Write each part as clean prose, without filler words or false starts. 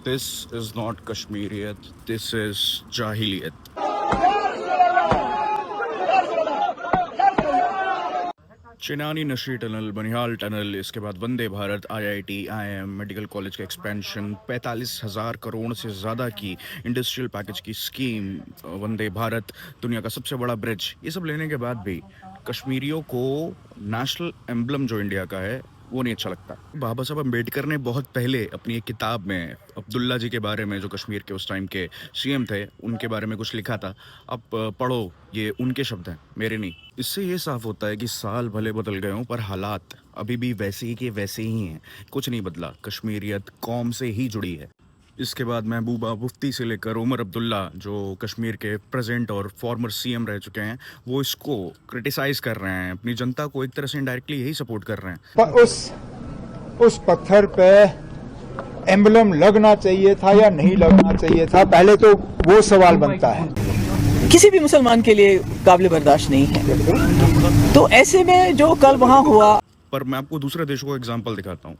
This is not Kashmiriyat, this is Jahiliyat. Chinani नशी tunnel, Banihal tunnel, इसके बाद Vande Bharat, IIT, IIM, medical college का expansion, 45,000 crore से ज़्यादा की इंडस्ट्रियल पैकेज की स्कीम, वंदे भारत, दुनिया का सबसे बड़ा ब्रिज, ये सब लेने के बाद भी कश्मीरियों को नेशनल एम्बलम जो इंडिया का है वो नहीं अच्छा लगता। बाबा साहब अम्बेडकर ने बहुत पहले अपनी एक किताब में अब्दुल्ला जी के बारे में, जो कश्मीर के उस टाइम के सीएम थे, उनके बारे में कुछ लिखा था। अब पढ़ो, ये उनके शब्द हैं, मेरे नहीं। इससे ये साफ होता है कि साल भले बदल गए हों पर हालात अभी भी वैसे ही के वैसे ही हैं। कुछ नहीं बदला, कश्मीरियत कौम से ही जुड़ी है। इसके बाद महबूबा मुफ्ती से लेकर उमर अब्दुल्ला, जो कश्मीर के प्रेजेंट और फॉर्मर सीएम रह चुके हैं, वो इसको क्रिटिसाइज कर रहे हैं। अपनी जनता को एक तरह से इनडायरेक्टली यही सपोर्ट कर रहे हैं। पर उस पत्थर पे एम्बलम लगना चाहिए था या नहीं लगना चाहिए था, पहले तो वो सवाल बनता है। किसी भी मुसलमान के लिए काबिल बर्दाश्त नहीं है। तो ऐसे में जो कल वहां हुआ, पर मैं आपको दूसरे देशों को एग्जांपल दिखाता हूँ।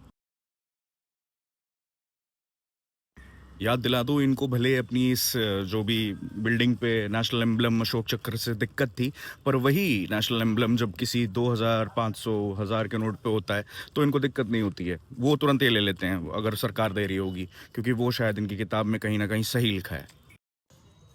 याद दिला दूँ इनको, भले अपनी इस जो भी बिल्डिंग पे नेशनल एम्बलम अशोक चक्र से दिक्कत थी, पर वही नेशनल एम्बलम जब किसी 2000, 500, 1000 के नोट पे होता है तो इनको दिक्कत नहीं होती है। वो तुरंत ये ले लेते हैं अगर सरकार दे रही होगी, क्योंकि वो शायद इनकी किताब में कहीं ना कहीं सही लिखा है।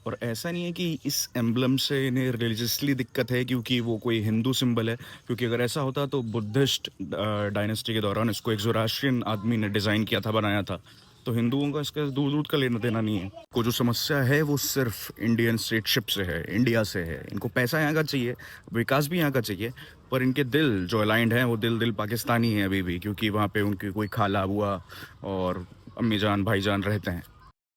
और ऐसा नहीं है कि इस एम्बलम से इन्हें रिलीजियसली दिक्कत है क्योंकि वो कोई हिंदू सिंबल है, क्योंकि अगर ऐसा होता तो बुद्धिस्ट डायनेस्टी के दौरान इसको एक ज़ोरास्ट्रियन आदमी ने डिज़ाइन किया था, बनाया था। तो हिंदुओं का इसका दूर दूर का लेना देना नहीं है। को जो समस्या है वो सिर्फ इंडियन स्टेटशिप से है, इंडिया से है। इनको पैसा यहाँ का चाहिए, विकास भी यहाँ का चाहिए, पर इनके दिल जो अलाइंड हैं वो दिल पाकिस्तानी है अभी भी, क्योंकि वहाँ पे उनकी कोई खाला बुआ और अम्मी जान भाईजान रहते हैं।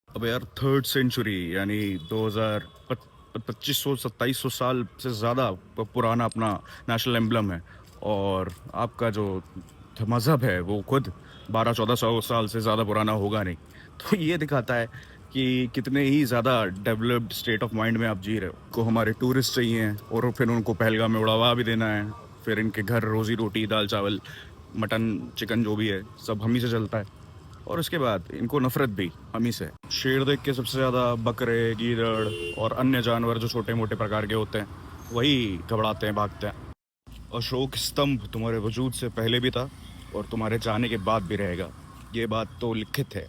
अब यार 3rd सेंचुरी यानी 2500-2700 साल से ज़्यादा पुराना अपना नेशनल एम्बलम है, और आपका जो मज़हब है वो खुद 1200-1400 साल से ज़्यादा पुराना होगा नहीं। तो ये दिखाता है कि कितने ही ज़्यादा डेवलप्ड स्टेट ऑफ माइंड में आप जी रहे हो। को हमारे टूरिस्ट चाहिए और फिर उनको पहलगाम में उड़ावा भी देना है, फिर इनके घर रोज़ी रोटी, दाल चावल, मटन चिकन जो भी है सब हम ही से चलता है, और उसके बाद इनको नफरत भी हम ही से। शेर देख के सबसे ज़्यादा बकरे, गीदड़ और अन्य जानवर जो छोटे मोटे प्रकार के होते हैं वही घबराते हैं, भागते हैं। अशोक स्तंभ तुम्हारे वजूद से पहले भी था और तुम्हारे जाने के बाद भी रहेगा, ये बात तो लिखित है।